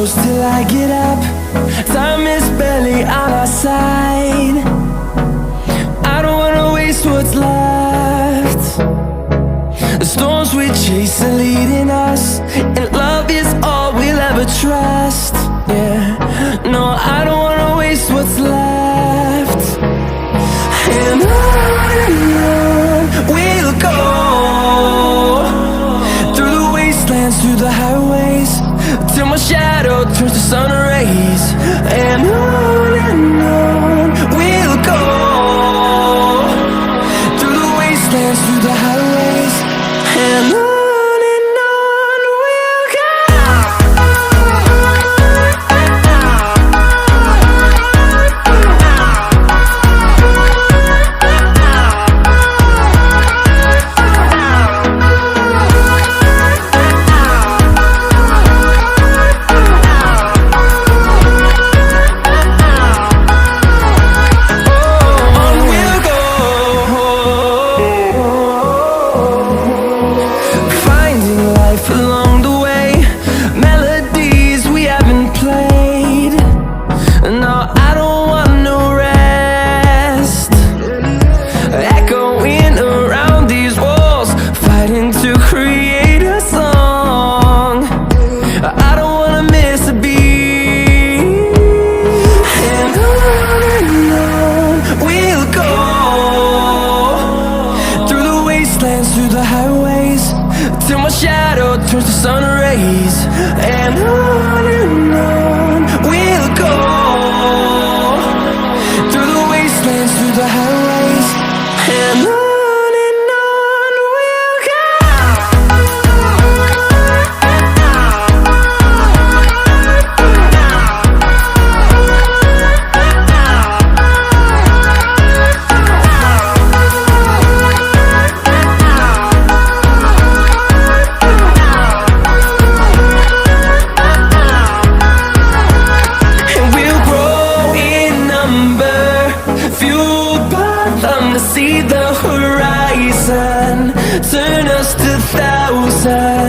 close till I get up. Time is barely on our side. I don't wanna waste what's left. The storms we chase are leading us, and love is all we'll ever trust. Yeah, no, I don't wanna waste what's left. And on we'll go, through the wastelands, through the highways, till my shadow turns to sun rays. And on we'll go, through the wastelands, through the highways, and on we'll go. Through the highways, till my shadow turns to sun rays. And on we'll go, through the wastelands, through the highways, and on we'll go. See the horizon, turn us to thousands.